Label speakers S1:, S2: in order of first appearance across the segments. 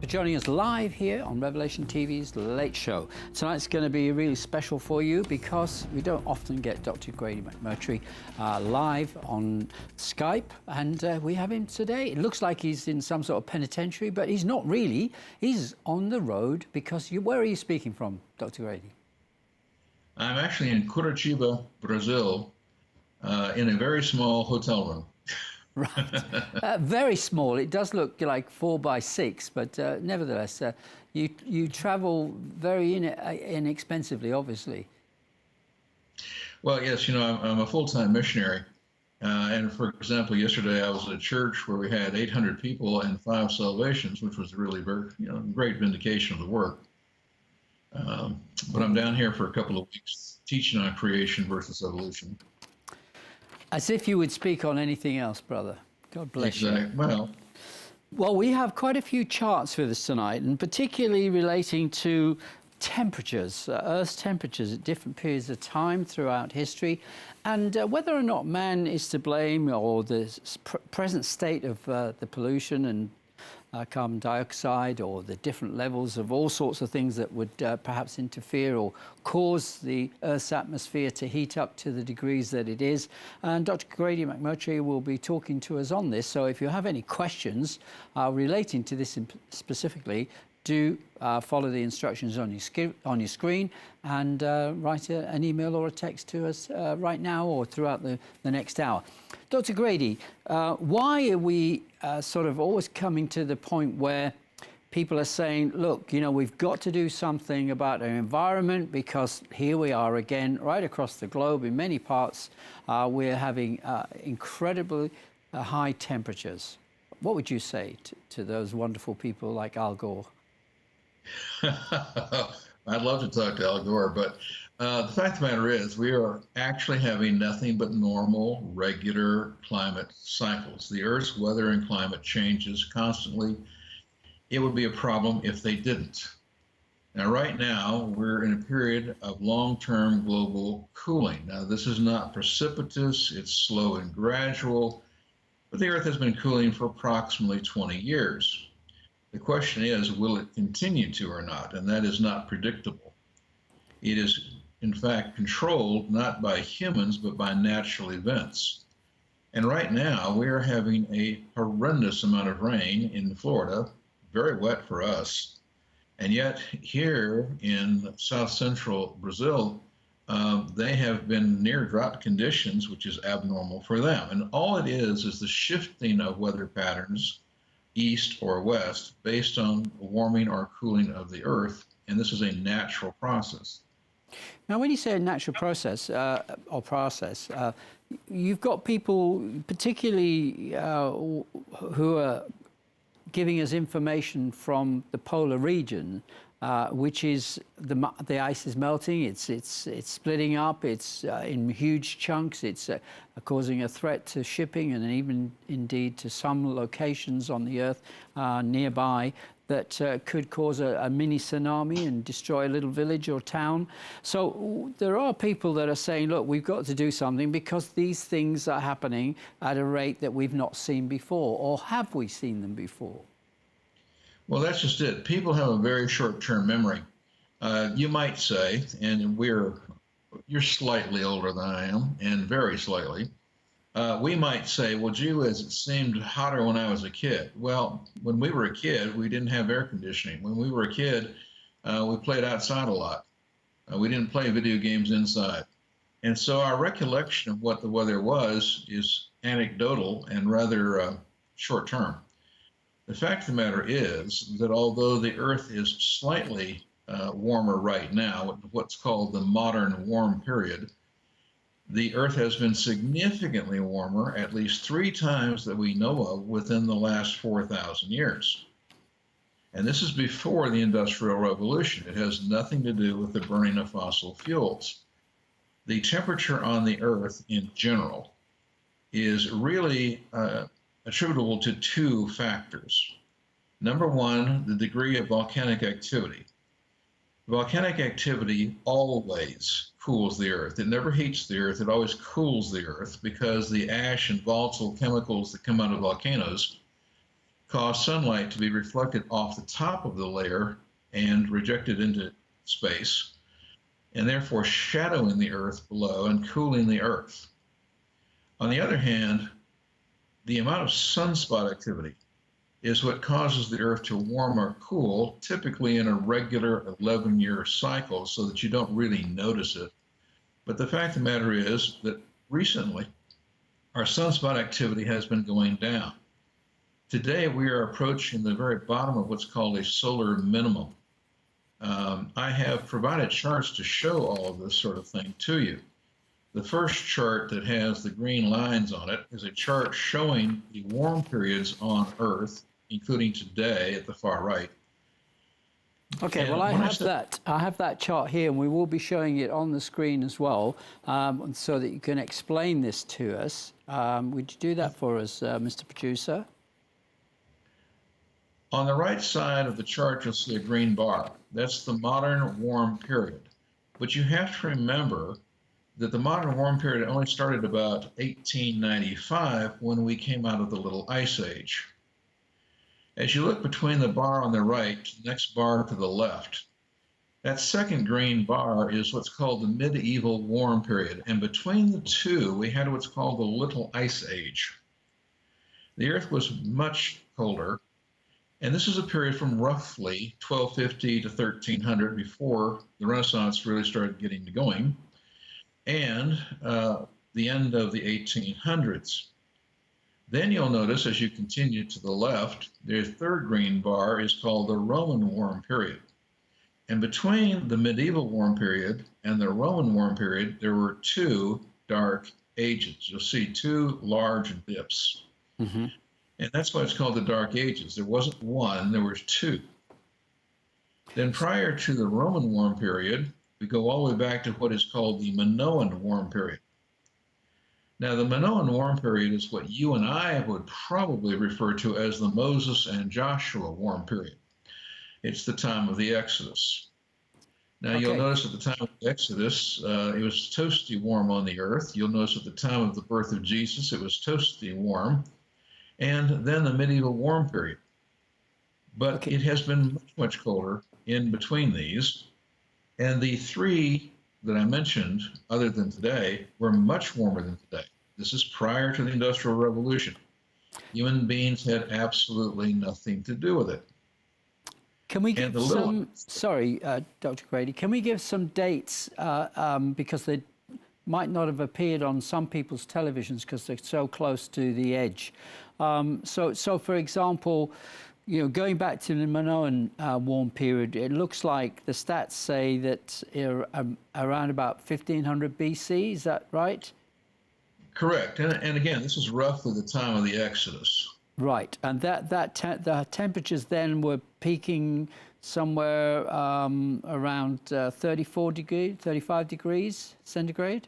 S1: For joining us live here on Revelation TV's Late Show. Tonight's going to be really special for you because we don't often get Dr. Grady McMurtry live on Skype, and we have him today. It looks like he's in some sort of penitentiary, but he's not really. He's on the road because where are you speaking from, Dr. Grady?
S2: I'm actually in Curitiba, Brazil, in a very small hotel room.
S1: Right, very small. It does look like 4 by 6, but nevertheless, you travel very inexpensively, obviously.
S2: Well, yes, you know, I'm a full-time missionary, and for example, yesterday I was at a church where we had 800 people and 5 salvations, which was really very, great vindication of the work. But I'm down here for a couple of weeks teaching on creation versus evolution.
S1: As if you would speak on anything else, brother. God bless you. Well, we have quite a few charts with us tonight, and particularly relating to temperatures, Earth's temperatures at different periods of time throughout history, and whether or not man is to blame, or the present state of the pollution and carbon dioxide, or the different levels of all sorts of things that would perhaps interfere or cause the Earth's atmosphere to heat up to the degrees that it is. And Dr. Grady McMurtry will be talking to us on this. So if you have any questions relating to this specifically, do follow the instructions on your screen and write an email or a text to us right now or throughout the next hour. Dr. Grady, why are we sort of always coming to the point where people are saying, look, we've got to do something about our environment because here we are again, right across the globe, in many parts, we're having incredibly high temperatures. What would you say to those wonderful people like Al Gore?
S2: I'd love to talk to Al Gore, but the fact of the matter is we are actually having nothing but normal, regular climate cycles. The Earth's weather and climate changes constantly. It would be a problem if they didn't. Now, right now, we're in a period of long-term global cooling. Now, this is not precipitous, it's slow and gradual, but the Earth has been cooling for approximately 20 years. The question is, will it continue to or not? And that is not predictable. It is, in fact, controlled not by humans, but by natural events. And right now, we are having a horrendous amount of rain in Florida, very wet for us. And yet, here in south central Brazil, they have been near drought conditions, which is abnormal for them. And all it is the shifting of weather patterns east or west based on warming or cooling of the Earth, and this is a natural process.
S1: Now, when you say a natural process, you've got people particularly who are giving us information from the polar region, which is the ice is melting, it's splitting up, it's in huge chunks, it's causing a threat to shipping and even indeed to some locations on the Earth nearby that could cause a mini tsunami and destroy a little village or town. So there are people that are saying, look, we've got to do something because these things are happening at a rate that we've not seen before, or have we seen them before?
S2: Well, that's just it. People have a very short-term memory. You might say, and you're slightly older than I am, and very slightly, we might say, well, gee whiz, it seemed hotter when I was a kid. Well, when we were a kid, we didn't have air conditioning. When we were a kid, we played outside a lot. We didn't play video games inside. And so our recollection of what the weather was is anecdotal and rather short-term. The fact of the matter is that although the Earth is slightly warmer right now, what's called the modern warm period, the Earth has been significantly warmer, at least 3 times that we know of, within the last 4,000 years. And this is before the Industrial Revolution. It has nothing to do with the burning of fossil fuels. The temperature on the Earth in general is really attributable to 2 factors. Number 1, the degree of volcanic activity. Volcanic activity always cools the Earth. It never heats the Earth, it always cools the Earth because the ash and volatile chemicals that come out of volcanoes cause sunlight to be reflected off the top of the layer and rejected into space, and therefore shadowing the Earth below and cooling the Earth. On the other hand, the amount of sunspot activity is what causes the Earth to warm or cool, typically in a regular 11-year cycle, so that you don't really notice it. But the fact of the matter is that recently, our sunspot activity has been going down. Today, we are approaching the very bottom of what's called a solar minimum. I have provided charts to show all of this sort of thing to you. The first chart that has the green lines on it is a chart showing the warm periods on Earth, including today at the far right.
S1: Okay, well, I have that chart here, and we will be showing it on the screen as well, so that you can explain this to us. Would you do that for us, Mr. Producer?
S2: On the right side of the chart, you'll see a green bar. That's the modern warm period. But you have to remember that the modern warm period only started about 1895 when we came out of the Little Ice Age. As you look between the bar on the right to the next bar to the left, that second green bar is what's called the medieval warm period. And between the two, we had what's called the Little Ice Age. The Earth was much colder, and this is a period from roughly 1250 to 1300, before the Renaissance really started getting going, and the end of the 1800s. Then you'll notice, as you continue to the left, the third green bar is called the Roman warm period. And between the medieval warm period and the Roman warm period, there were two dark ages. You'll see two large dips. Mm-hmm. And that's why it's called the Dark Ages. There wasn't one, there was two. Then prior to the Roman warm period, we go all the way back to what is called the Minoan warm period. Now, the Minoan warm period is what you and I would probably refer to as the Moses and Joshua warm period. It's the time of the Exodus. Now, You'll notice at the time of the Exodus, it was toasty warm on the earth. You'll notice at the time of the birth of Jesus, it was toasty warm. And then the medieval warm period. But it has been much, much colder in between these. And the three that I mentioned, other than today, were much warmer than today. This is prior to the Industrial Revolution. Human beings had absolutely nothing to do with it.
S1: Can we give Dr. Grady, can we give some dates, because they might not have appeared on some people's televisions because they're so close to the edge. So for example, going back to the Minoan warm period, it looks like the stats say that around about 1500 BC, is that right?
S2: Correct. And again, this is roughly the time of the Exodus.
S1: Right. And the temperatures then were peaking somewhere around 35 degrees centigrade?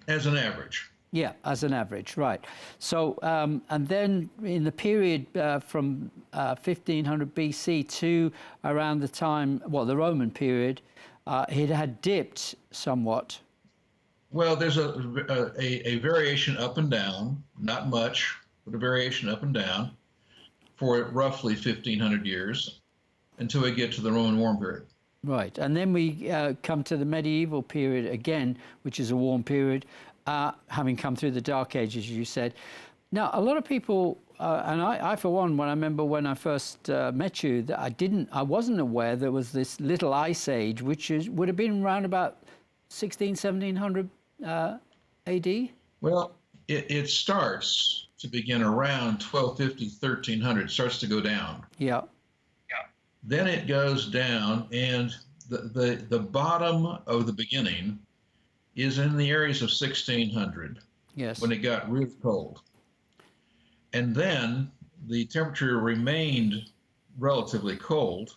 S2: As an average.
S1: Yeah, as an average, right. So, and then in the period from 1500 BC to around the time, the Roman period, it had dipped somewhat.
S2: Well, there's a variation up and down, not much, but a variation up and down for roughly 1500 years until we get to the Roman warm period.
S1: Right, and then we come to the medieval period again, which is a warm period, having come through the Dark Ages, as you said. Now, a lot of people, and I for one, when I remember when I first met you, that I wasn't aware there was this little ice age, which would have been around about 1700 AD?
S2: Well, it starts to begin around 1250, 1300, starts to go down.
S1: Yeah.
S2: Then it goes down, and the bottom of the beginning is in the areas of 1600.
S1: Yes.
S2: When it got really cold. And then the temperature remained relatively cold.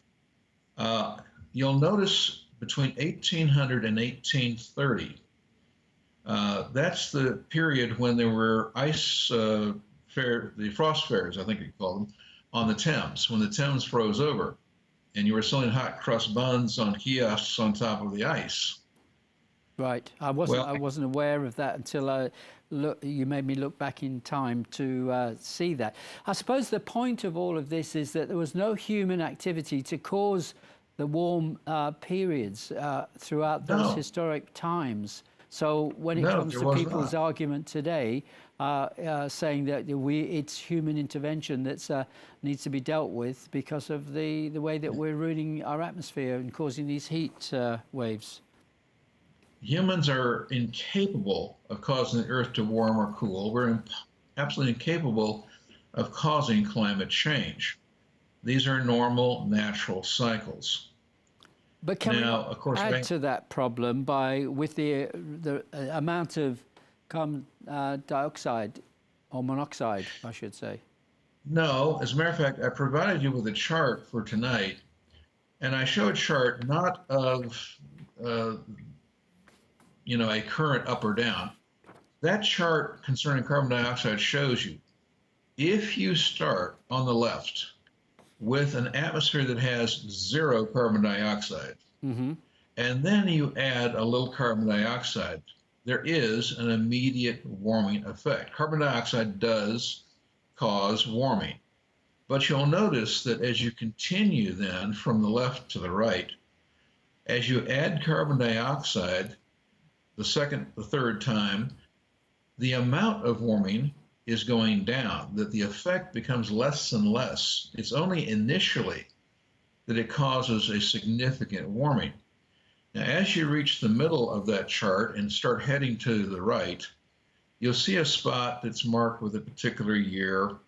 S2: You'll notice between 1800 and 1830, that's the period when there were the frost fairs, I think you call them, on the Thames, when the Thames froze over, and you were selling hot crust buns on kiosks on top of the ice.
S1: Right.
S2: Well,
S1: I wasn't aware of that until you made me look back in time to see that. I suppose the point of all of this is that there was no human activity to cause the warm periods throughout those
S2: no,
S1: historic times. So when it
S2: no,
S1: comes
S2: there
S1: to
S2: was
S1: people's
S2: not.
S1: argument today, saying that it's human intervention that needs to be dealt with because of the way that we're ruining our atmosphere and causing these heat waves.
S2: Humans are incapable of causing the Earth to warm or cool. We're absolutely incapable of causing climate change. These are normal, natural cycles.
S1: But can we
S2: Now,
S1: not
S2: of course,
S1: add to that problem with the amount of carbon dioxide or monoxide, I should say?
S2: no, as a matter of fact, I provided you with a chart for tonight, and I show a chart not of uh, a current up or down. That chart concerning carbon dioxide shows you if you start on the left with an atmosphere that has zero carbon dioxide,
S1: Mm-hmm.
S2: and then you add a little carbon dioxide, there is an immediate warming effect. Carbon dioxide does cause warming, but you'll notice that as you continue then from the left to the right, as you add carbon dioxide the second, the third time, the amount of warming is going down, that the effect becomes less and less. It's only initially that it causes a significant warming. Now, as you reach the middle of that chart and start heading to the right, you'll see a spot that's marked with a particular year.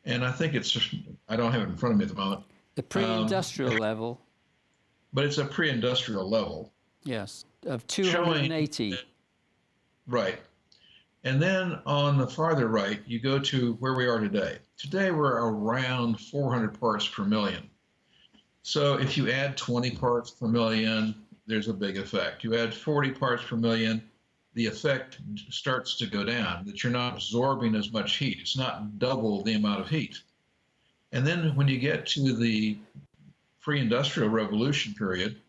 S2: And I think I don't have it in front of me at the moment.
S1: The pre-industrial level,
S2: But it's a pre-industrial level.
S1: yes, of
S2: Showing,
S1: 280.
S2: right. And then on the farther right, you go to where we are today. Today, we're around 400 parts per million. So if you add 20 parts per million, there's a big effect. You add 40 parts per million, the effect starts to go down, that you're not absorbing as much heat. It's not double the amount of heat. And then when you get to the pre-industrial revolution period,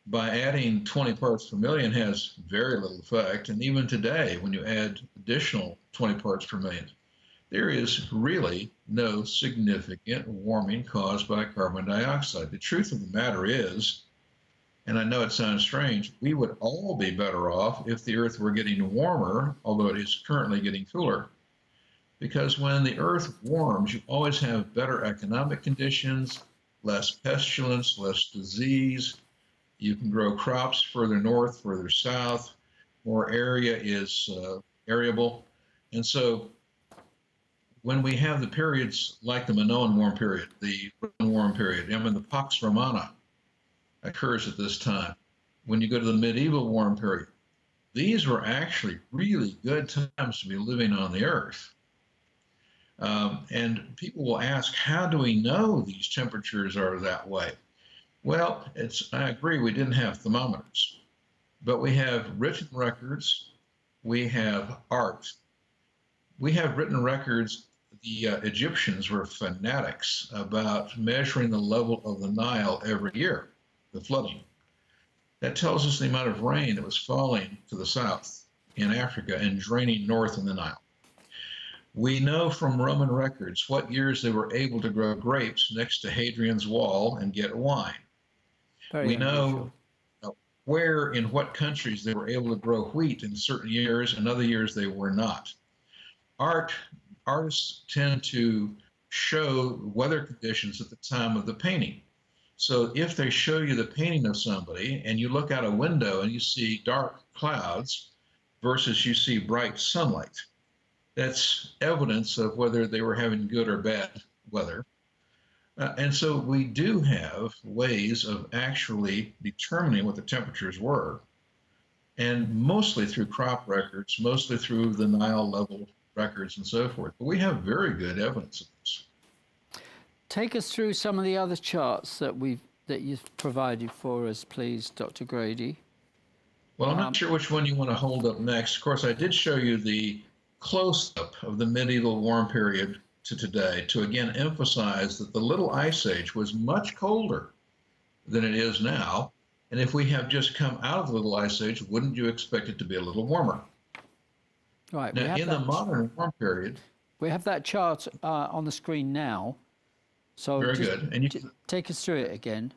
S2: by adding 20 parts per million has very little effect. And even today, when you add additional 20 parts per million, there is really no significant warming caused by carbon dioxide. The truth of the matter is, and I know it sounds strange, we would all be better off if the Earth were getting warmer, although it is currently getting cooler. Because when the Earth warms, you always have better economic conditions, less pestilence, less disease. You can grow crops further north, further south. More area is arable. And so when we have the periods like the Minoan warm period, the Roman warm period, I mean the Pax Romana occurs at this time. When you go to the medieval warm period, these were actually really good times to be living on the Earth. And people will ask, how do we know these temperatures are that way? Well, I agree, we didn't have thermometers, but we have written records, we have art, we have written records. The Egyptians were fanatics about measuring the level of the Nile every year, the flooding. That tells us the amount of rain that was falling to the south in Africa and draining north in the Nile. We know from Roman records what years they were able to grow grapes next to Hadrian's Wall and get wine. We know where in what countries they were able to grow wheat in certain years and other years they were not. Artists tend to show weather conditions at the time of the painting. So if they show you the painting of somebody and you look out a window and you see dark clouds versus you see bright sunlight, that's evidence of whether they were having good or bad weather. And so we do have ways of actually determining what the temperatures were, and mostly through crop records, mostly through the Nile level records and so forth. But we have very good evidence of this.
S1: Take us through some of the other charts that you've provided for us, please, Dr. Grady.
S2: Well, I'm not sure which one you want to hold up next. Of course, I did show you the close-up of the medieval warm period to today to again emphasize that the Little Ice Age was much colder than it is now. And if we have just come out of the Little Ice Age, wouldn't you expect it to be a little warmer?
S1: Right.
S2: Now, in the modern warm period,
S1: we have that chart on the screen now. So
S2: very good. And you
S1: take us through it again.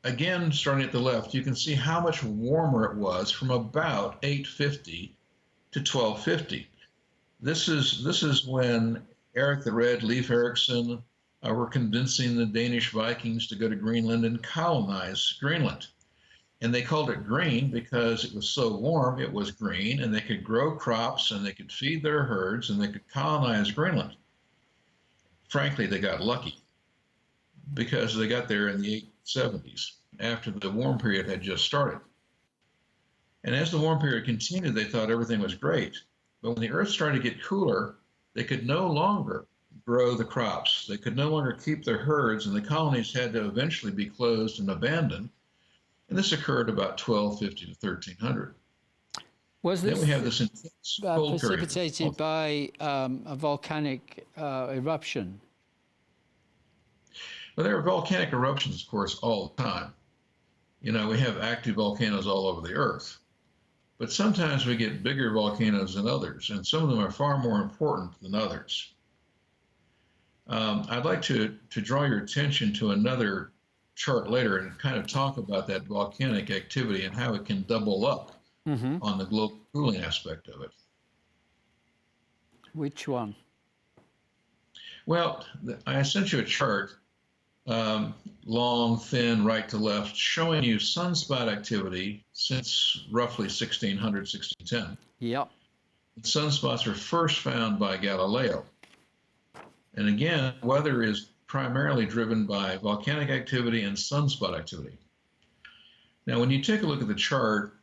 S2: Again, starting at the left, you can see how much warmer it was from about 850 to 1250. This is when Eric the Red, Leif Erikson were convincing the Danish Vikings to go to Greenland and colonize Greenland. And they called it green because it was so warm, it was green, and they could grow crops and they could feed their herds and they could colonize Greenland. Frankly, they got lucky because they got there in the 870s after the warm period had just started. And as the warm period continued, they thought everything was great. But when the earth started to get cooler, they could no longer grow the crops. They could no longer keep their herds, and the colonies had to eventually be closed and abandoned. And this occurred about 1250 to 1300. Then we have this intense cold period.
S1: Precipitated by a volcanic eruption?
S2: Well, there are volcanic eruptions, of course, all the time. You know, we have active volcanoes all over the earth. But sometimes we get bigger volcanoes than others, and some of them are far more important than others. I'd like to draw your attention to another chart later and kind of talk about that volcanic activity and how it can double up on the global cooling aspect of it.
S1: Which one?
S2: Well, I sent you a chart, long, thin, right to left, showing you sunspot activity since roughly 1600, 1610.
S1: Yep.
S2: Sunspots were first found by Galileo. And again, weather is primarily driven by volcanic activity and sunspot activity. Now, when you take a look at the chart,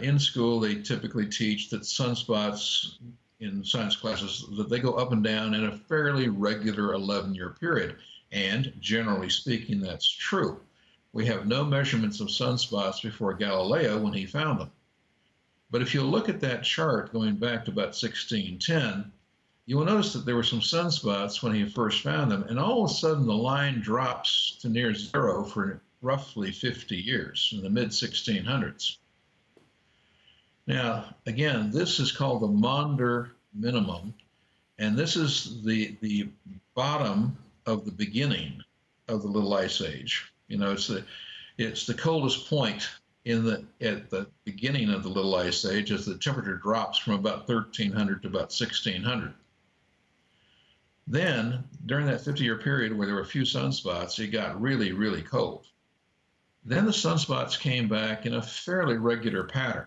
S2: in school, they typically teach that sunspots in science classes, that they go up and down in a fairly regular 11-year period. And generally speaking, that's true. We have no measurements of sunspots before Galileo when he found them. But if you look at that chart going back to about 1610, you will notice that there were some sunspots when he first found them, and all of a sudden the line drops to near zero for roughly 50 years in the mid-1600s. Now, again, this is called the Maunder minimum, and this is the bottom of the beginning of the Little Ice Age. You know, it's the coldest point at the beginning of the Little Ice Age as the temperature drops from about 1300 to about 1600. Then, during that 50-year period where there were a few sunspots, it got really, really cold. Then the sunspots came back in a fairly regular pattern.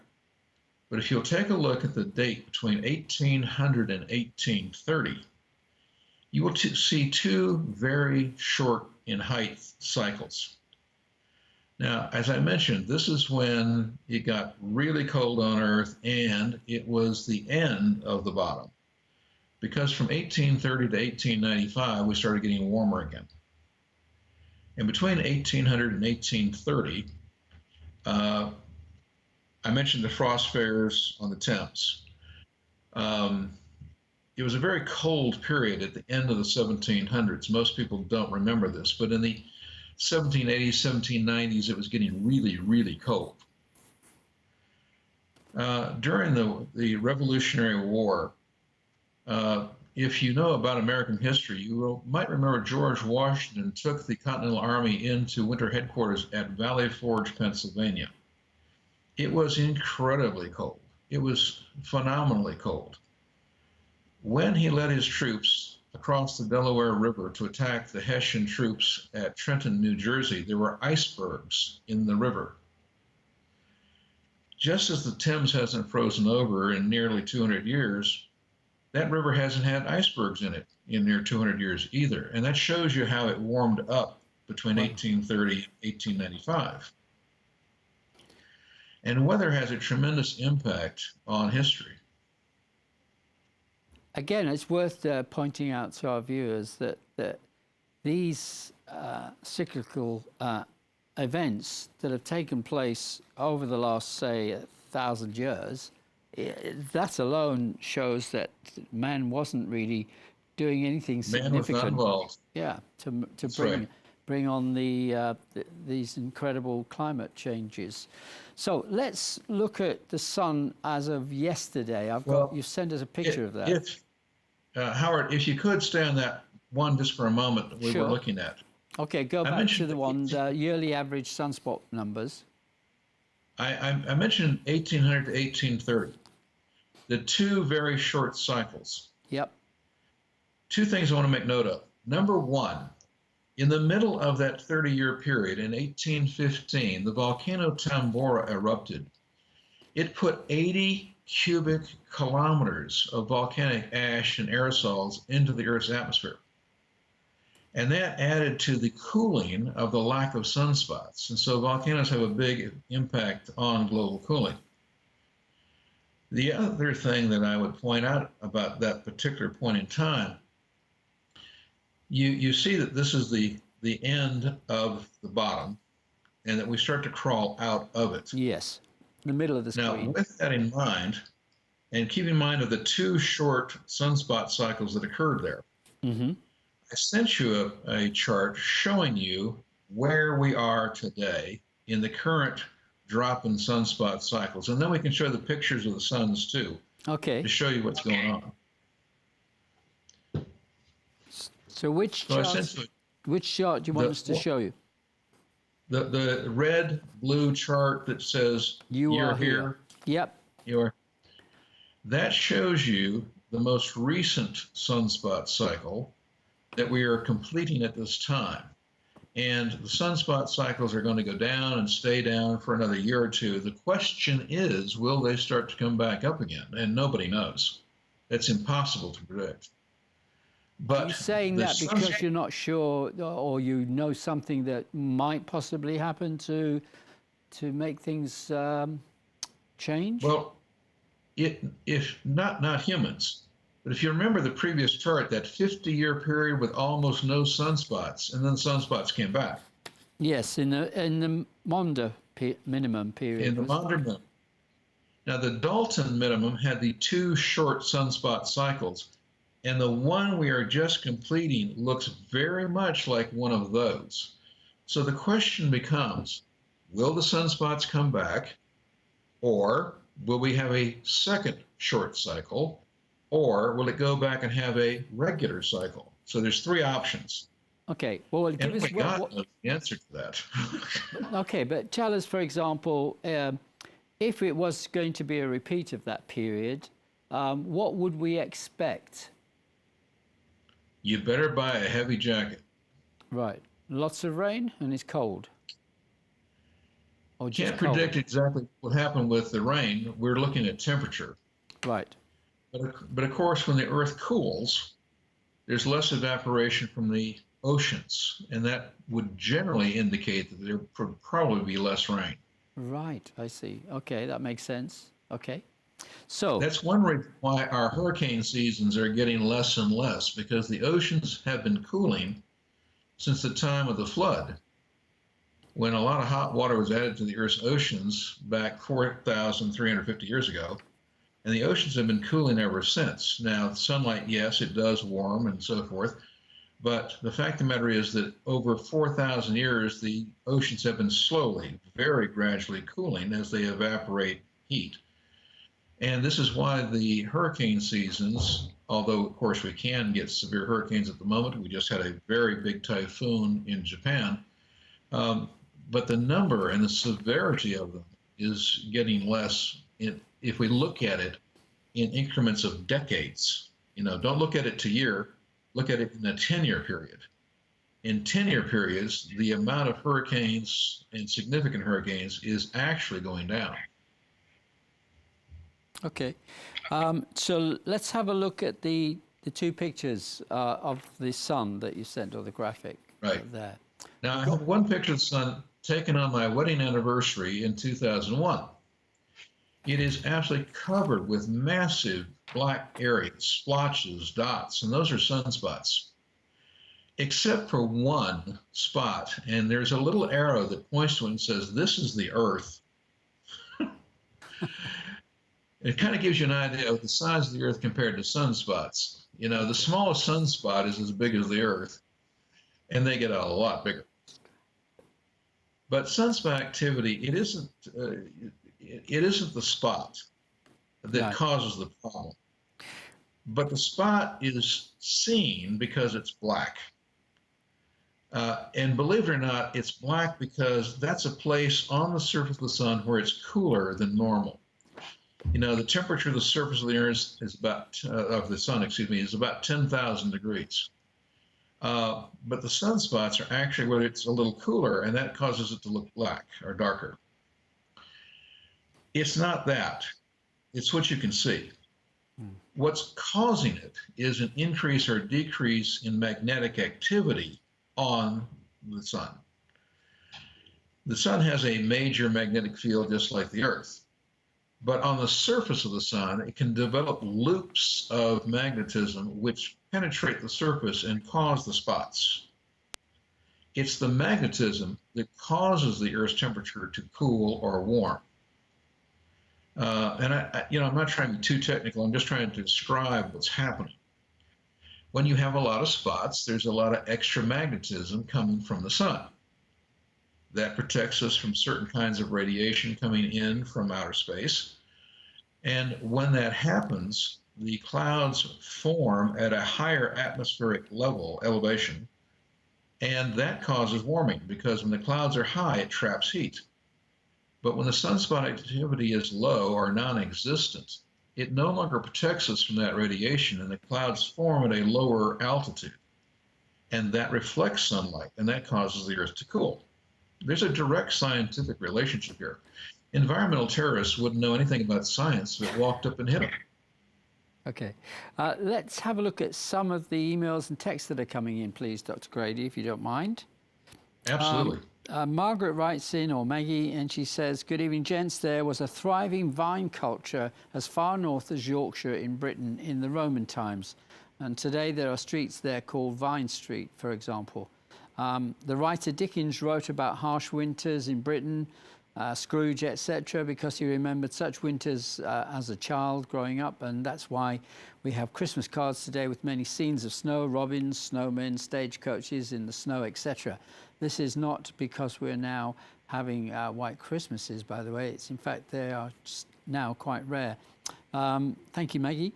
S2: But if you'll take a look at the date between 1800 and 1830, you will see two very short in height cycles. Now, as I mentioned, this is when it got really cold on Earth and it was the end of the bottom. Because from 1830 to 1895, we started getting warmer again. And between 1800 and 1830, I mentioned the frost fairs on the Thames. It was a very cold period at the end of the 1700s. Most people don't remember this, but in the 1780s, 1790s, it was getting really, really cold. During the Revolutionary War, if you know about American history, you might remember George Washington took the Continental Army into winter headquarters at Valley Forge, Pennsylvania. It was incredibly cold. It was phenomenally cold. When he led his troops across the Delaware River to attack the Hessian troops at Trenton, New Jersey, there were icebergs in the river. Just as the Thames hasn't frozen over in nearly 200 years, that river hasn't had icebergs in it in near 200 years either. And that shows you how it warmed up between 1830 and 1895. And weather has a tremendous impact on history.
S1: Again, it's worth pointing out to our viewers that these cyclical events that have taken place over the last, say, 1,000 years, that alone shows that man wasn't really doing anything significant.
S2: Man was not involved.
S1: Yeah, to
S2: bring
S1: bring on these incredible climate changes. So let's look at the sun as of yesterday. You sent us a picture of that.
S2: Howard, if you could stay on that one just for a moment that we were looking at.
S1: Okay, go back to the yearly average sunspot numbers.
S2: I mentioned 1800 to 1830, the two very short cycles.
S1: Yep.
S2: Two things I want to make note of. Number one, in the middle of that 30-year period in 1815, the volcano Tambora erupted. It put 80 cubic kilometers of volcanic ash and aerosols into the Earth's atmosphere. And that added to the cooling of the lack of sunspots. And so volcanoes have a big impact on global cooling. The other thing that I would point out about that particular point in time, you see that this is the end of the bottom and that we start to crawl out of it.
S1: Yes, the middle of the screen.
S2: Now, with that in mind, and keep in mind of the two short sunspot cycles that occurred there, I sent you a chart showing you where we are today in the current drop in sunspot cycles. And then we can show the pictures of the suns too.
S1: Okay.
S2: To show you what's going on.
S1: So which chart do you want us to show you?
S2: The red blue chart that says you're here.
S1: Yep.
S2: That shows you the most recent sunspot cycle that we are completing at this time. And the sunspot cycles are going to go down and stay down for another year or two. The question is, will they start to come back up again? And nobody knows. It's impossible to predict. But
S1: you're saying that because you're not sure, or you know something that might possibly happen to make things change?
S2: Well, if not humans, but if you remember the previous chart, that 50-year period with almost no sunspots, and then sunspots came back.
S1: Yes, in the Maunder minimum period.
S2: In the Maunder minimum. Now, the Dalton minimum had the two short sunspot cycles, and the one we are just completing looks very much like one of those. So the question becomes, will the sunspots come back, or will we have a second short cycle, or will it go back and have a regular cycle? So there's three options.
S1: Okay, well, give us
S2: the answer to that.
S1: Okay, but tell us, for example, if it was going to be a repeat of that period, what would we expect?
S2: You better buy a heavy jacket.
S1: Right. Lots of rain and it's cold. Or just
S2: can't predict exactly what happened with the rain. We're looking at temperature.
S1: Right.
S2: But of course, when the Earth cools, there's less evaporation from the oceans, and that would generally indicate that there would probably be less rain.
S1: Right, I see. Okay, that makes sense. Okay. So
S2: that's one reason why our hurricane seasons are getting less and less, because the oceans have been cooling since the time of the flood, when a lot of hot water was added to the Earth's oceans back 4,350 years ago. And the oceans have been cooling ever since. Now, sunlight, yes, it does warm and so forth. But the fact of the matter is that over 4,000 years, the oceans have been slowly, very gradually cooling as they evaporate heat. And this is why the hurricane seasons, although, of course, we can get severe hurricanes at the moment. We just had a very big typhoon in Japan. But the number and the severity of them is getting less if we look at it in increments of decades. Don't look at it to year, look at it in a 10-year period. In 10-year periods, the amount of hurricanes and significant hurricanes is actually going down.
S1: Okay. So let's have a look at the two pictures of the sun that you sent, or the graphic there.
S2: Now, I have one picture of the sun taken on my wedding anniversary in 2001. It is absolutely covered with massive black areas, splotches, dots, and those are sunspots, except for one spot. And there's a little arrow that points to it and says, this is the Earth. It kind of gives you an idea of the size of the Earth compared to sunspots. The smallest sunspot is as big as the Earth, and they get a lot bigger. But sunspot activity, it isn't the spot that causes the problem. But the spot is seen because it's black. And believe it or not, it's black because that's a place on the surface of the sun where it's cooler than normal. You know, the temperature of the surface of the Earth is of the sun, is about 10,000 degrees. But the sunspots are actually where it's a little cooler, and that causes it to look black or darker. It's not that. It's what you can see. What's causing it is an increase or decrease in magnetic activity on the sun. The sun has a major magnetic field just like the Earth. But on the surface of the sun, it can develop loops of magnetism which penetrate the surface and cause the spots. It's the magnetism that causes the Earth's temperature to cool or warm. And I'm not trying to be too technical. I'm just trying to describe what's happening. When you have a lot of spots, there's a lot of extra magnetism coming from the sun. That protects us from certain kinds of radiation coming in from outer space. And when that happens, the clouds form at a higher atmospheric level, elevation, and that causes warming because when the clouds are high, it traps heat. But when the sunspot activity is low or non-existent, it no longer protects us from that radiation, and the clouds form at a lower altitude. And that reflects sunlight, and that causes the Earth to cool. There's a direct scientific relationship here. Environmental terrorists wouldn't know anything about science if it walked up and hit them.
S1: Okay. Let's have a look at some of the emails and texts that are coming in, please, Dr. Grady, if you don't mind.
S2: Absolutely.
S1: Margaret writes in, or Maggie, and she says, "Good evening, gents. There was a thriving vine culture as far north as Yorkshire in Britain in the Roman times. And today there are streets there called Vine Street, for example. The writer Dickens wrote about harsh winters in Britain, Scrooge, etc., because he remembered such winters as a child growing up, and that's why we have Christmas cards today with many scenes of snow, robins, snowmen, stagecoaches in the snow, etc. This is not because we're now having white Christmases, by the way. It's in fact they are just now quite rare." Thank you, Maggie.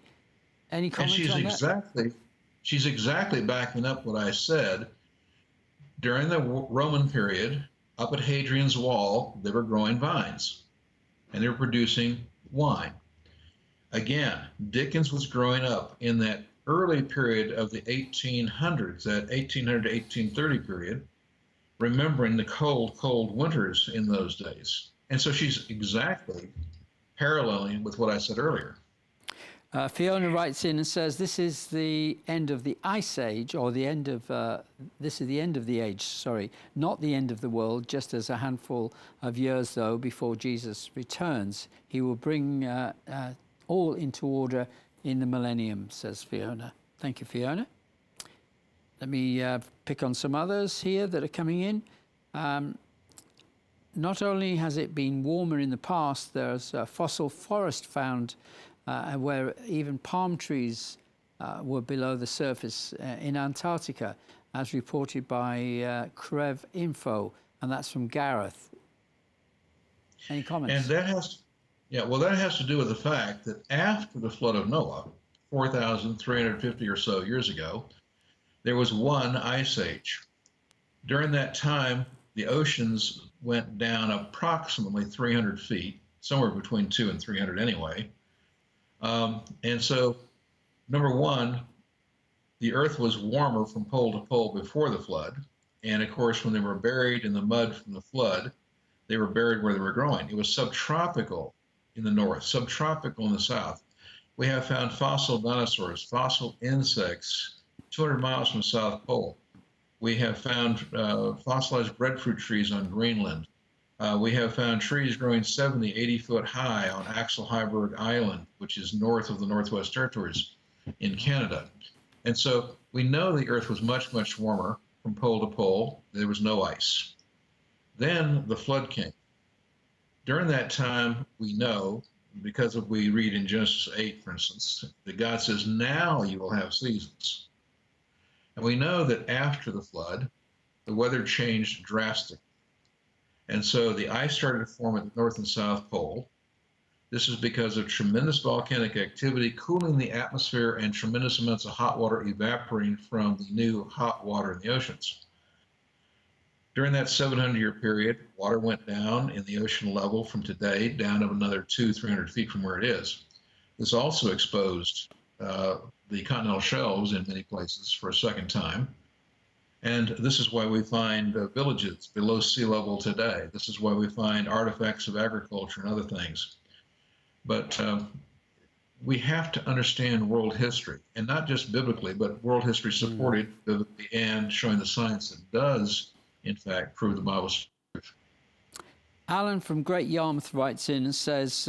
S1: Any comments on that?
S2: She's exactly backing up what I said. During the Roman period, up at Hadrian's Wall, they were growing vines, and they were producing wine. Again, Dickens was growing up in that early period of the 1800s, that 1800 to 1830 period, remembering the cold, cold winters in those days. And so she's exactly paralleling with what I said earlier.
S1: Fiona writes in and says, "This is the end of the Ice Age, or the end of, this is the end of the age, sorry, not the end of the world, just as a handful of years, though, before Jesus returns. He will bring all into order in the millennium," says Fiona. Thank you, Fiona. Let me pick on some others here that are coming in. Not only has it been warmer in the past, there's a fossil forest found where even palm trees were below the surface in Antarctica, as reported by Crev Info, and that's from Gareth. Any comments?
S2: And that has to do with the fact that after the flood of Noah, 4,350 or so years ago, there was one ice age. During that time, the oceans went down approximately 300 feet, somewhere between 200 and 300 anyway. And so, number one, the Earth was warmer from pole to pole before the flood. And of course, when they were buried in the mud from the flood, they were buried where they were growing. It was subtropical in the north, subtropical in the south. We have found fossil dinosaurs, fossil insects, 200 miles from the South Pole. We have found fossilized breadfruit trees on Greenland. We have found trees growing 70, 80 foot high on Axel Heiberg Island, which is north of the Northwest Territories in Canada. And so we know the Earth was much, much warmer from pole to pole. There was no ice. Then the flood came. During that time, we know, because we read in Genesis 8, for instance, that God says, "Now you will have seasons." And we know that after the flood, the weather changed drastically. And so the ice started to form at the North and South Pole. This is because of tremendous volcanic activity cooling the atmosphere and tremendous amounts of hot water evaporating from the new hot water in the oceans. During that 700-year period, water went down in the ocean level from today down to another 200-300 feet from where it is. This also exposed the continental shelves in many places for a second time. And this is why we find villages below sea level today. This is why we find artifacts of agriculture and other things. But we have to understand world history, and not just biblically, but world history supported biblically and showing the science that does, in fact, prove the Bible's truth.
S1: Alan from Great Yarmouth writes in and says,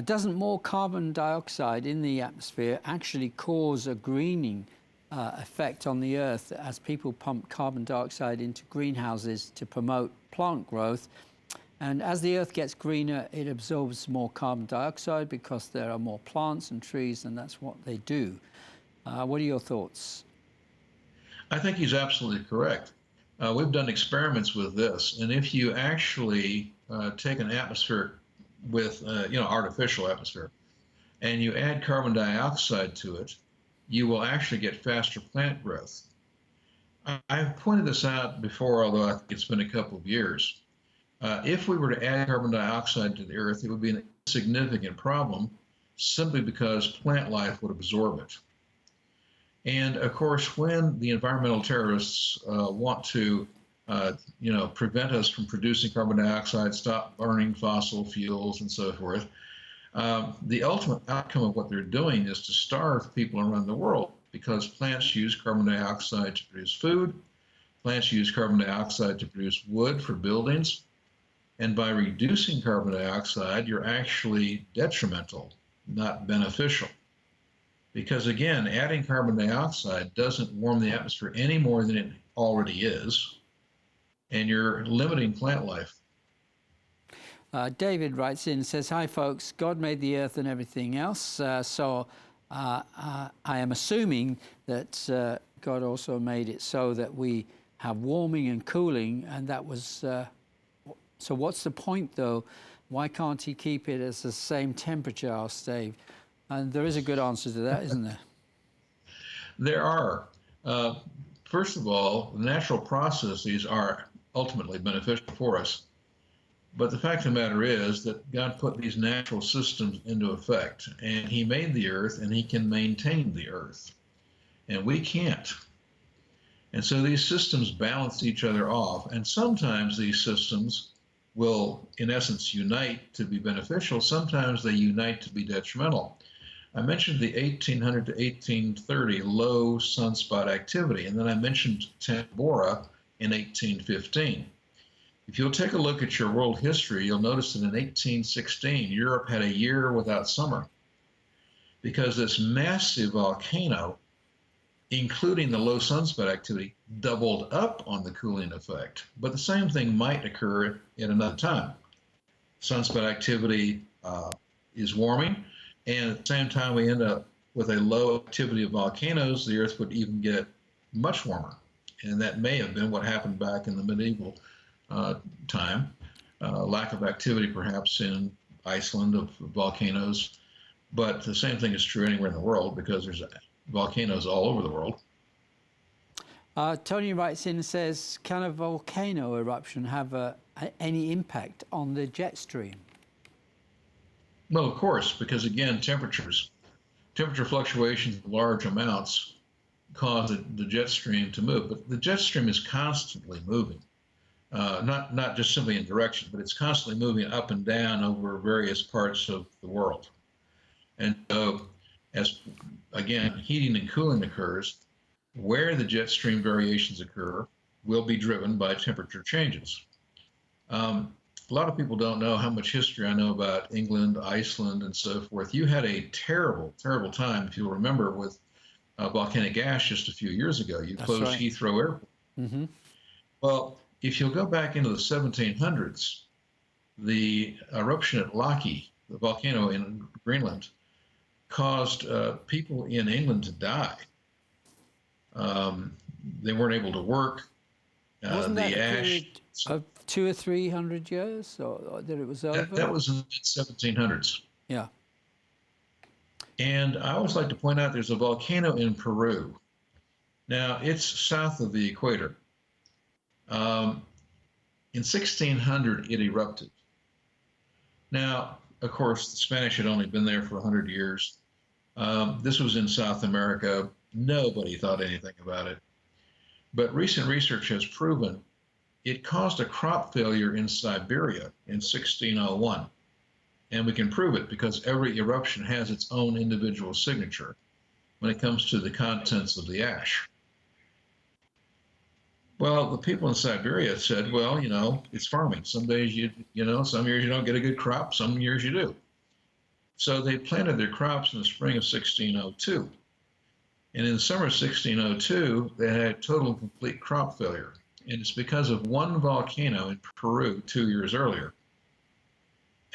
S1: doesn't more carbon dioxide in the atmosphere actually cause a greening effect on the Earth as people pump carbon dioxide into greenhouses to promote plant growth? And as the Earth gets greener, it absorbs more carbon dioxide because there are more plants and trees, and that's what they do. What are your thoughts?
S2: I think he's absolutely correct. We've done experiments with this, and if you actually take an atmosphere with, artificial atmosphere, and you add carbon dioxide to it, you will actually get faster plant growth. I've pointed this out before, although I think it's been a couple of years. If we were to add carbon dioxide to the Earth, it would be an insignificant problem simply because plant life would absorb it. And of course, when the environmental terrorists want to, prevent us from producing carbon dioxide, stop burning fossil fuels and so forth, the ultimate outcome of what they're doing is to starve people around the world, because plants use carbon dioxide to produce food, plants use carbon dioxide to produce wood for buildings, and by reducing carbon dioxide, you're actually detrimental, not beneficial. Because again, adding carbon dioxide doesn't warm the atmosphere any more than it already is, and you're limiting plant life.
S1: David writes in and says, hi folks, God made the earth and everything else, so I am assuming that God also made it so that we have warming and cooling, and that was, so what's the point though? Why can't he keep it as the same temperature, asked Dave? And there is a good answer to that, isn't there?
S2: There are. First of all, natural processes are ultimately beneficial for us. But the fact of the matter is that God put these natural systems into effect, and he made the earth, and he can maintain the earth. And we can't. And so these systems balance each other off, and sometimes these systems will, in essence, unite to be beneficial. Sometimes they unite to be detrimental. I mentioned the 1800 to 1830 low sunspot activity, and then I mentioned Tambora in 1815. If you'll take a look at your world history, you'll notice that in 1816, Europe had a year without summer because this massive volcano, including the low sunspot activity, doubled up on the cooling effect. But the same thing might occur at another time. Sunspot activity is warming, and at the same time we end up with a low activity of volcanoes, the earth would even get much warmer. And that may have been what happened back in the medieval time. Lack of activity perhaps in Iceland of volcanoes, but the same thing is true anywhere in the world because there's volcanoes all over the world.
S1: Tony writes in and says, can a volcano eruption have any impact on the jet stream?
S2: Well, of course, because again, temperature fluctuations in large amounts cause the jet stream to move, but the jet stream is constantly moving. Not just simply in direction, but it's constantly moving up and down over various parts of the world. And so, as again, heating and cooling occurs, where the jet stream variations occur will be driven by temperature changes. A lot of people don't know how much history I know about England, Iceland, and so forth. You had a terrible, terrible time, if you'll remember, with volcanic ash just a few years ago. You closed right. Heathrow Airport. Mm-hmm. Well, if you'll go back into the 1700s, the eruption at Laki, the volcano in Greenland, caused people in England to die. They weren't able to work.
S1: Wasn't that a period of 200 or 300 years, or that it was over?
S2: That was in the 1700s.
S1: Yeah.
S2: And I always like to point out there's a volcano in Peru. Now, it's south of the equator. In 1600, it erupted. Now, of course, the Spanish had only been there for 100 years. This was in South America. Nobody thought anything about it. But recent research has proven it caused a crop failure in Siberia in 1601. And we can prove it because every eruption has its own individual signature when it comes to the contents of the ash. Well, the people in Siberia said, well, you know, it's farming. Some days some years you don't get a good crop, some years you do. So they planted their crops in the spring of 1602. And in the summer of 1602, they had total and complete crop failure. And it's because of one volcano in Peru 2 years earlier.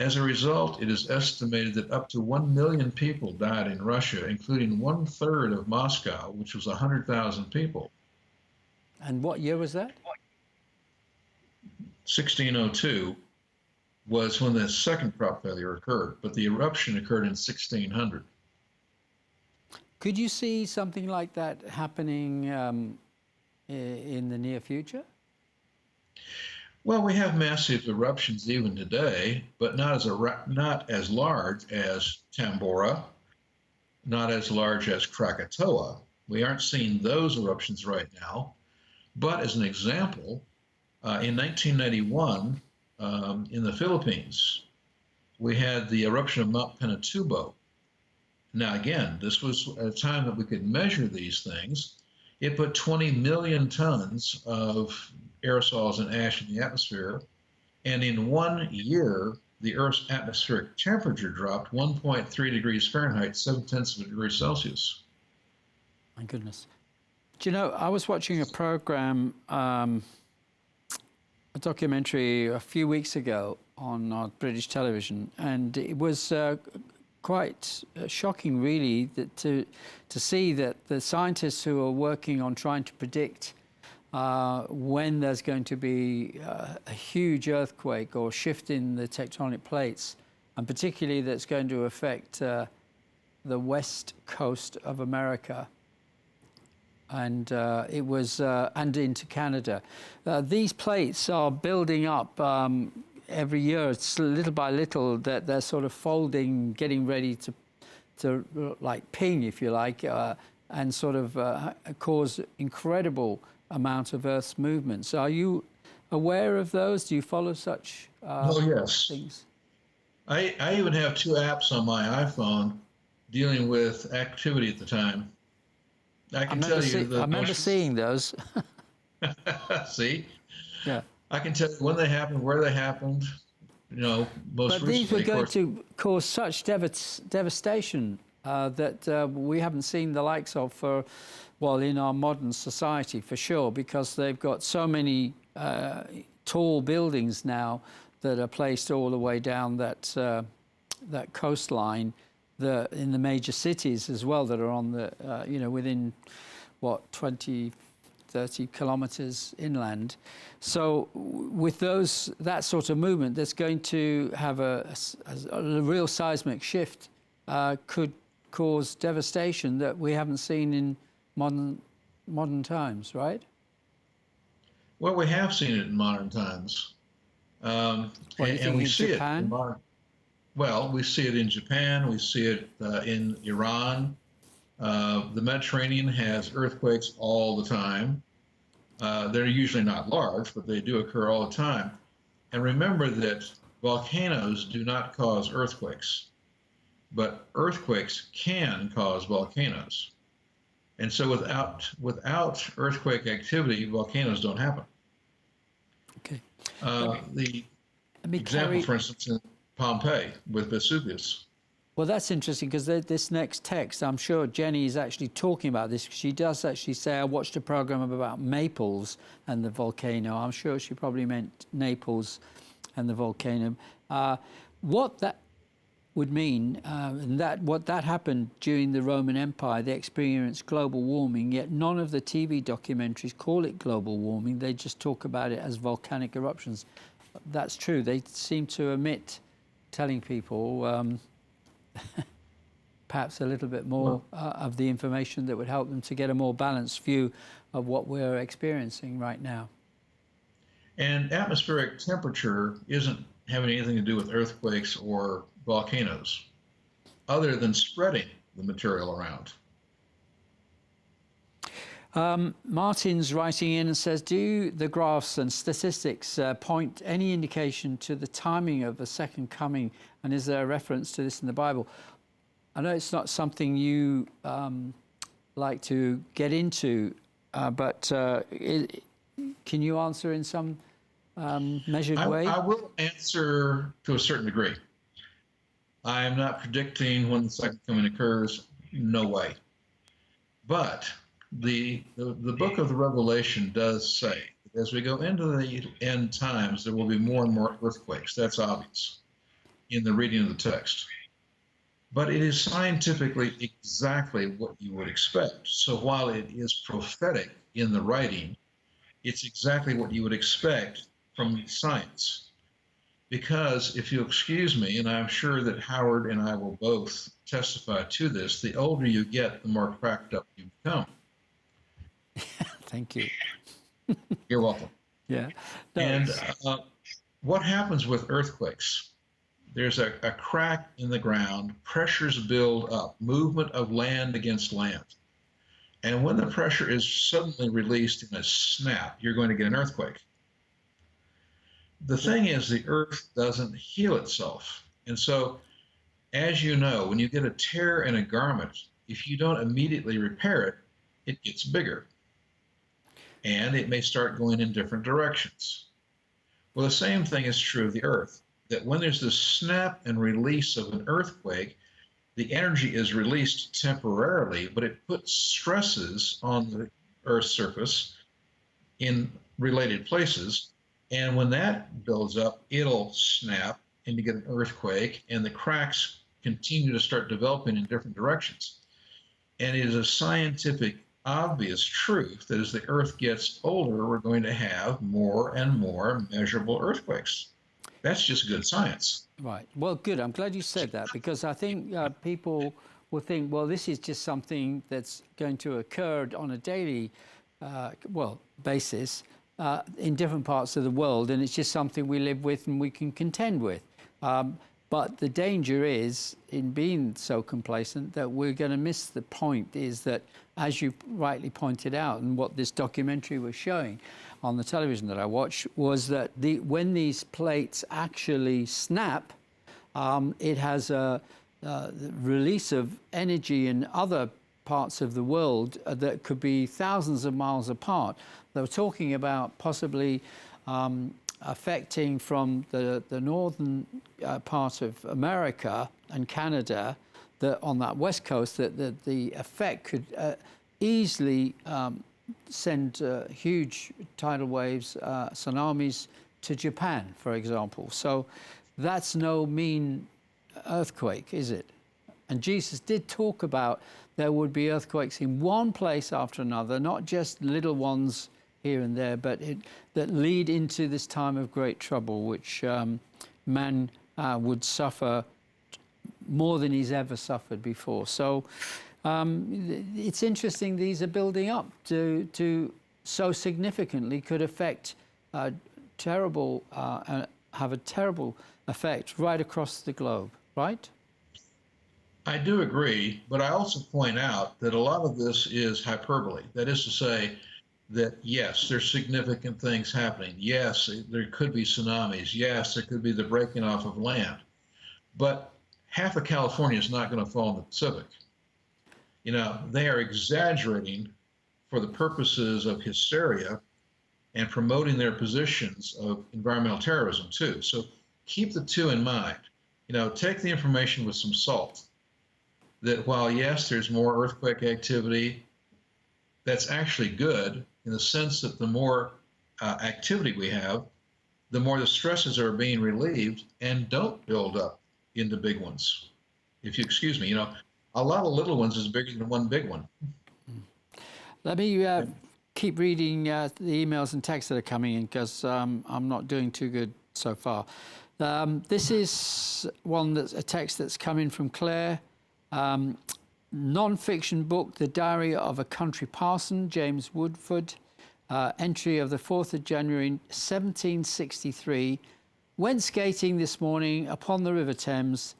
S2: As a result, it is estimated that up to 1 million people died in Russia, including 1/3 of Moscow, which was 100,000 people.
S1: And what year was that?
S2: 1602 was when the second crop failure occurred, but the eruption occurred in 1600.
S1: Could you see something like that happening in the near future?
S2: Well, we have massive eruptions even today, but not as large as Tambora, not as large as Krakatoa. We aren't seeing those eruptions right now. But as an example, in 1991, in the Philippines, we had the eruption of Mount Pinatubo. Now, again, this was at a time that we could measure these things. It put 20 million tons of aerosols and ash in the atmosphere. And in 1 year, the Earth's atmospheric temperature dropped 1.3 degrees Fahrenheit, 0.7 degrees Celsius.
S1: My goodness. Do you know, I was watching a program, a documentary a few weeks ago on British television, and it was quite shocking, really, that to see that the scientists who are working on trying to predict when there's going to be a huge earthquake or shift in the tectonic plates, and particularly that's going to affect the west coast of America, and and into Canada. These plates are building up every year. It's little by little that they're sort of folding, getting ready to like ping, if you like, and sort of cause incredible amount of Earth's movements. Are you aware of those? Do you follow such
S2: yes.
S1: things?
S2: I even have 2 apps on my iPhone dealing with activity at the time. I
S1: remember seeing those.
S2: See?
S1: Yeah.
S2: I can tell you when they happened, where they happened, most
S1: But
S2: recently.
S1: these were going to cause such devastation that we haven't seen the likes of for, well, in our modern society, for sure, because they've got so many tall buildings now that are placed all the way down that coastline, in the major cities as well, that are on the, within, 20, 30 kilometers inland. So with that sort of movement, that's going to have a real seismic shift, could cause devastation that we haven't seen in modern times, right?
S2: Well, we have seen it in modern times. And we see
S1: Japan?
S2: it in modern. Well, we see it in Japan, we see it in Iran. The Mediterranean has earthquakes all the time. They're usually not large, but they do occur all the time. And remember that volcanoes do not cause earthquakes, but earthquakes can cause volcanoes. And so without earthquake activity, volcanoes don't happen.
S1: Okay.
S2: The example, for instance, in Pompeii with Vesuvius.
S1: Well, that's interesting, because this next text, I'm sure Jenny is actually talking about this. She does actually say, I watched a program about Naples and the volcano. I'm sure she probably meant Naples and the volcano. What would mean, and that what that happened during the Roman Empire. They experienced global warming, yet none of the TV documentaries call it global warming. They just talk about it as volcanic eruptions. That's true. They seem to omit telling people perhaps a little bit more of the information that would help them to get a more balanced view of what we're experiencing right now.
S2: And atmospheric temperature isn't having anything to do with earthquakes or volcanoes, other than spreading the material around.
S1: Martin's writing in and says, do the graphs and statistics point any indication to the timing of the second coming? And is there a reference to this in the Bible? I know it's not something you like to get into, but can you answer in some measured way?
S2: I will answer to a certain degree. I am not predicting when the second coming occurs, no way. But the book of the Revelation does say that as we go into the end times, there will be more and more earthquakes. That's obvious in the reading of the text. But it is scientifically exactly what you would expect. So while it is prophetic in the writing, it's exactly what you would expect from science. Because if you'll excuse me, and I'm sure that Howard and I will both testify to this, the older you get, the more cracked up you become.
S1: Thank you.
S2: You're welcome.
S1: Yeah.
S2: No, and what happens with earthquakes? There's a crack in the ground, pressures build up, movement of land against land. And when the pressure is suddenly released in a snap, you're going to get an earthquake. The thing is, the earth doesn't heal itself. And so, as you know, when you get a tear in a garment, if you don't immediately repair it, it gets bigger. And it may start going in different directions. Well, the same thing is true of the earth, that when there's this snap and release of an earthquake, the energy is released temporarily, but it puts stresses on the Earth's surface in related places. And when that builds up, it'll snap and you get an earthquake, and the cracks continue to start developing in different directions. And it is a scientific, obvious truth that as the Earth gets older, we're going to have more and more measurable earthquakes. That's just good science.
S1: Right. Well, good. I'm glad you said that, because I think people will think, well, this is just something that's going to occur on a daily, basis in different parts of the world, and it's just something we live with and we can contend with. But the danger is in being so complacent that we're going to miss the point, is that, as you rightly pointed out, and what this documentary was showing on the television that I watched, was that when these plates actually snap, it has a release of energy in other parts of the world that could be thousands of miles apart. They were talking about possibly affecting from the northern part of America and Canada, on that west coast, that the effect could easily send huge tidal waves, tsunamis to Japan, for example. So that's no mean earthquake, is it? And Jesus did talk about there would be earthquakes in one place after another, not just little ones here and there, but that lead into this time of great trouble, which man would suffer more than he's ever suffered before. So it's interesting these are building up to so significantly could affect have a terrible effect right across the globe, right?
S2: I do agree, but I also point out that a lot of this is hyperbole. That is to say that, yes, there's significant things happening. Yes, there could be tsunamis. Yes, there could be the breaking off of land. But half of California is not going to fall in the Pacific. You know, they are exaggerating for the purposes of hysteria and promoting their positions of environmental terrorism too. So keep the two in mind. You know, take the information with some salt. That while, yes, there's more earthquake activity, that's actually good in the sense that the more activity we have, the more the stresses are being relieved and don't build up into big ones. If you excuse me, a lot of little ones is bigger than one big one.
S1: Let me keep reading the emails and texts that are coming in, because I'm not doing too good so far. This is a text that's come in from Claire. Non-fiction book, The Diary of a Country Parson, James Woodford. Entry of the 4th of January 1763. Went skating this morning upon the River Thames,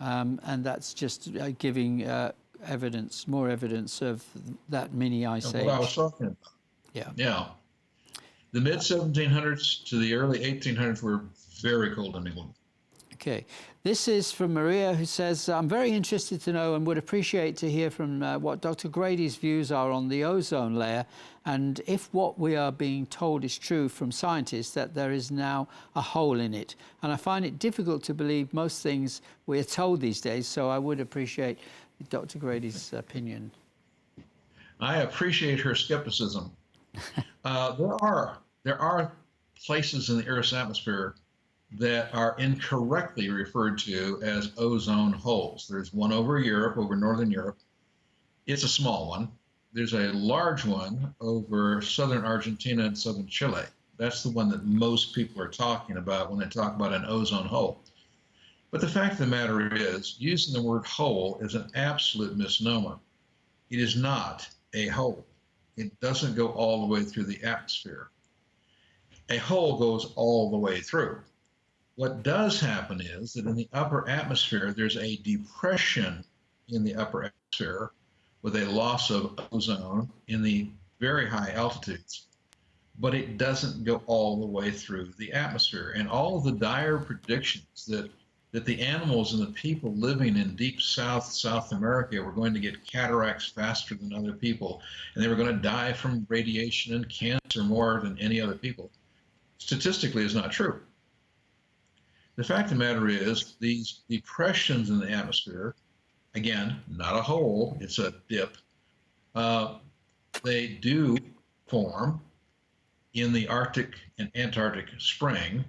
S1: and that's just giving more evidence of that mini ice age.
S2: What I was talking about.
S1: Yeah.
S2: Yeah. The mid 1700s to the early 1800s were very cold in England.
S1: Okay. This is from Maria, who says, I'm very interested to know and would appreciate to hear from what Dr. Grady's views are on the ozone layer, and if what we are being told is true from scientists, that there is now a hole in it. And I find it difficult to believe most things we are told these days, so I would appreciate Dr. Grady's opinion.
S2: I appreciate her skepticism. There are places in the Earth's atmosphere that are incorrectly referred to as ozone holes. There's one over northern Europe. It's a small one. There's a large one over southern Argentina and southern Chile. That's the one that most people are talking about when they talk about an ozone hole. But the fact of the matter is, using the word hole is an absolute misnomer. It is not a hole. It doesn't go all the way through the atmosphere. A hole goes all the way through. What does happen is that in the upper atmosphere, there's a depression in the upper atmosphere with a loss of ozone in the very high altitudes, but it doesn't go all the way through the atmosphere. And all of the dire predictions that the animals and the people living in deep South America were going to get cataracts faster than other people, and they were going to die from radiation and cancer more than any other people, statistically is not true. The fact of the matter is, these depressions in the atmosphere, again, not a hole, it's a dip, they do form in the Arctic and Antarctic spring.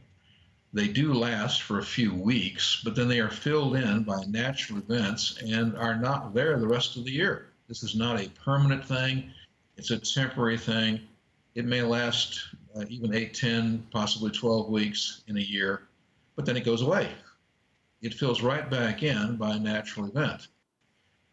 S2: They do last for a few weeks, but then they are filled in by natural events and are not there the rest of the year. This is not a permanent thing. It's a temporary thing. It may last even 8, 10, possibly 12 weeks in a year, but then it goes away. It fills right back in by a natural event.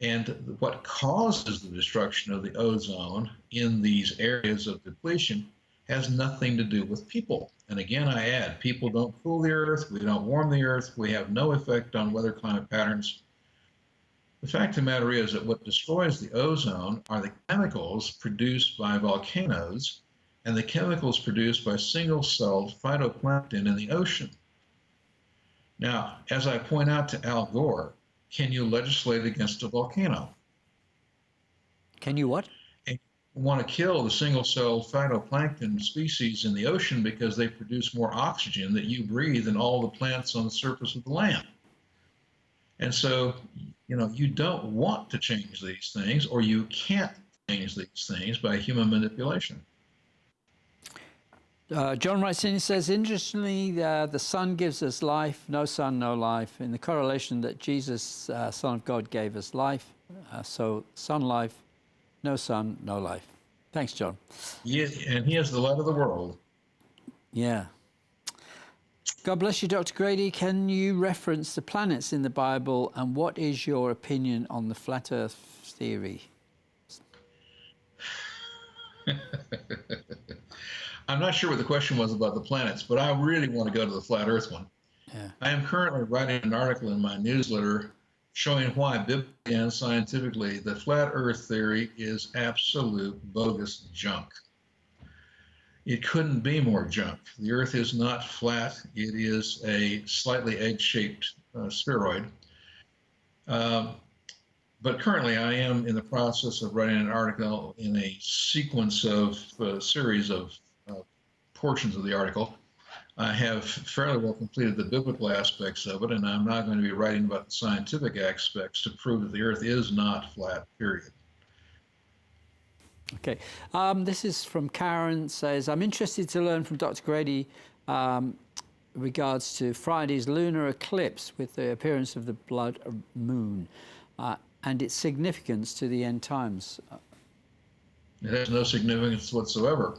S2: And what causes the destruction of the ozone in these areas of depletion has nothing to do with people. And again, I add, people don't cool the earth, we don't warm the earth, we have no effect on weather climate patterns. The fact of the matter is that what destroys the ozone are the chemicals produced by volcanoes and the chemicals produced by single-celled phytoplankton in the ocean. Now, as I point out to Al Gore, can you legislate against a volcano?
S1: Can you what?
S2: And you want to kill the single-celled phytoplankton species in the ocean because they produce more oxygen that you breathe than all the plants on the surface of the land. And so, you don't want to change these things, or you can't change these things by human manipulation.
S1: John writes in, he says, interestingly, the sun gives us life, no sun, no life. In the correlation that Jesus, Son of God, gave us life, so sun life, no sun, no life. Thanks, John.
S2: And he is the light of the world.
S1: Yeah. God bless you, Dr. Grady. Can you reference the planets in the Bible, and what is your opinion on the flat Earth theory?
S2: I'm not sure what the question was about the planets, but I really want to go to the flat Earth one.
S1: Yeah.
S2: I am currently writing an article in my newsletter showing why biblically and scientifically the flat Earth theory is absolute bogus junk. It couldn't be more junk. The Earth is not flat. It is a slightly egg-shaped spheroid. But currently, I am in the process of writing an article in a sequence of series of portions of the article. I have fairly well completed the biblical aspects of it, and I'm now going to be writing about the scientific aspects to prove that the Earth is not flat, period.
S1: Okay. This is from Karen, says, I'm interested to learn from Dr. Grady regards to Friday's lunar eclipse with the appearance of the blood moon and its significance to the end times.
S2: It has no significance whatsoever.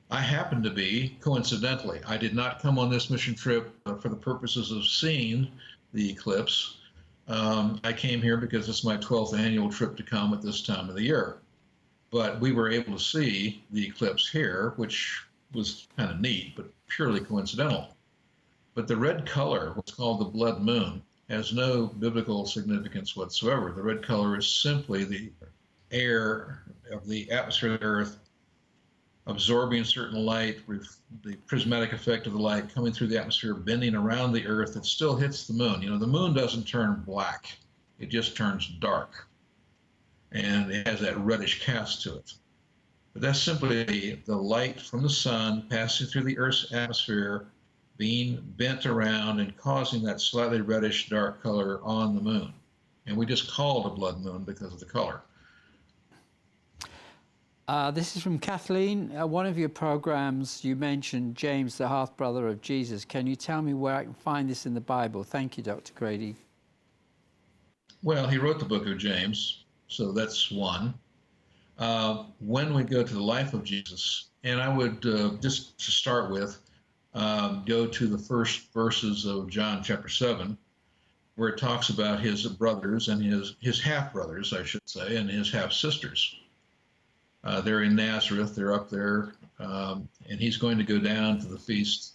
S2: I happened to be, coincidentally, I did not come on this mission trip for the purposes of seeing the eclipse. I came here because it's my 12th annual trip to come at this time of the year. But we were able to see the eclipse here, which was kind of neat, but purely coincidental. But the red color, what's called the blood moon, has no biblical significance whatsoever. The red color is simply the air of the atmosphere of the Earth absorbing certain light, the prismatic effect of the light coming through the atmosphere, bending around the Earth. It still hits the moon. You know, the moon doesn't turn black. It just turns dark. And it has that reddish cast to it. But that's simply the light from the sun passing through the Earth's atmosphere, being bent around and causing that slightly reddish dark color on the moon. And we just call it a blood moon because of the color.
S1: This is from Kathleen. One of your programs, you mentioned James, the half-brother of Jesus. Can you tell me where I can find this in the Bible? Thank you, Dr. Grady.
S2: Well, he wrote the book of James, so that's one. When we go to the life of Jesus, and I would, just to start with, go to the first verses of John chapter 7, where it talks about his brothers and his half-brothers, I should say, and his half-sisters. They're in Nazareth, they're up there, and he's going to go down to the feast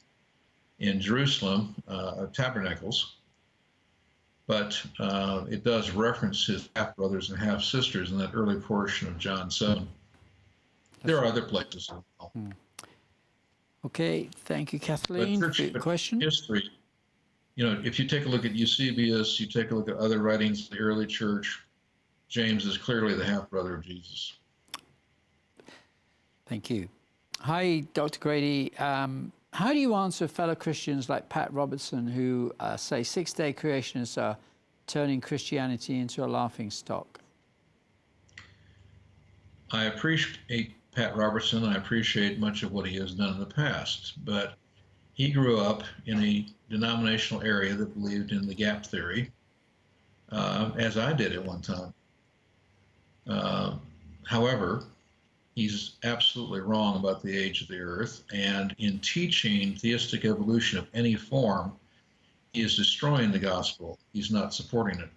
S2: in Jerusalem, of Tabernacles. But it does reference his half-brothers and half-sisters in that early portion of John 7. There are other places as well.
S1: Okay, thank you, Kathleen, for your question.
S2: History, you know, if you take a look at Eusebius, you take a look at other writings of the early church, James is clearly the half-brother of Jesus.
S1: Thank you. Hi, Dr. Grady. How do you answer fellow Christians like Pat Robertson who say six-day creationists are turning Christianity into a laughingstock?
S2: I appreciate Pat Robertson. I appreciate much of what he has done in the past, but he grew up in a denominational area that believed in the gap theory, as I did at one time. However, he's absolutely wrong about the age of the earth, and in teaching theistic evolution of any form, he is destroying the gospel. He's not supporting it.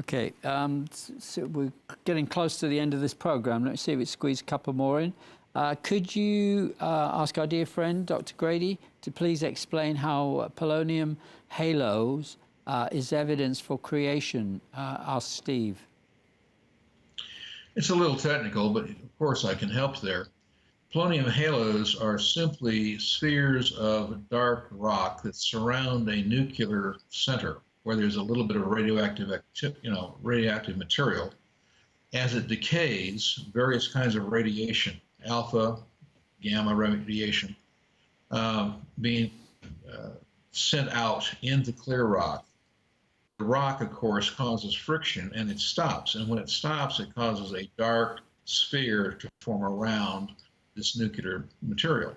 S1: Okay, so we're getting close to the end of this program. Let's see if we squeeze a couple more in. Could you ask our dear friend, Dr. Grady, to please explain how polonium halos is evidence for creation? Asked Steve.
S2: It's a little technical, but of course I can help there. Polonium halos are simply spheres of dark rock that surround a nuclear center where there's a little bit of radioactive material. As it decays, various kinds of radiation, alpha, gamma radiation, being sent out into clear rock. The rock, of course, causes friction and it stops. And when it stops, it causes a dark sphere to form around this nuclear material.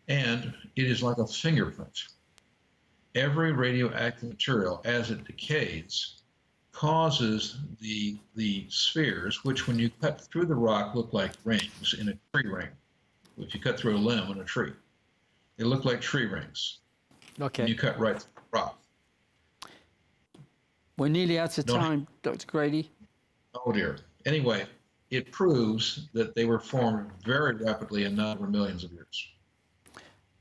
S2: And it is like a fingerprint. Every radioactive material, as it decays, causes the spheres, which when you cut through the rock look like rings in a tree ring. If you cut through a limb in a tree, they look like tree rings.
S1: Okay.
S2: And you cut right through the rock.
S1: We're nearly out of time, Dr. Grady.
S2: Oh dear. Anyway, it proves that they were formed very rapidly and not over millions of years.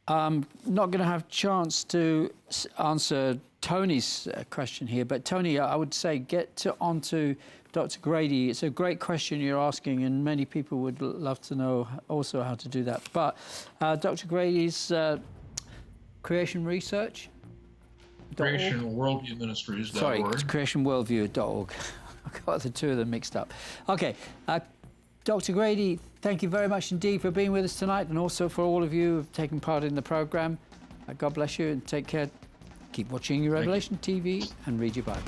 S1: Not going to have a chance to answer Tony's question here, but Tony, I would say get onto Dr. Grady. It's a great question you're asking, and many people would love to know also how to do that. But Dr. Grady's creation research.
S2: Creation Worldview Ministries.
S1: Sorry, creationworldview.org. I got the two of them mixed up. Okay, Dr. Grady, thank you very much indeed for being with us tonight, and also for all of you who have taken part in the program. God bless you and take care. Keep watching your Revelation TV and read your Bible.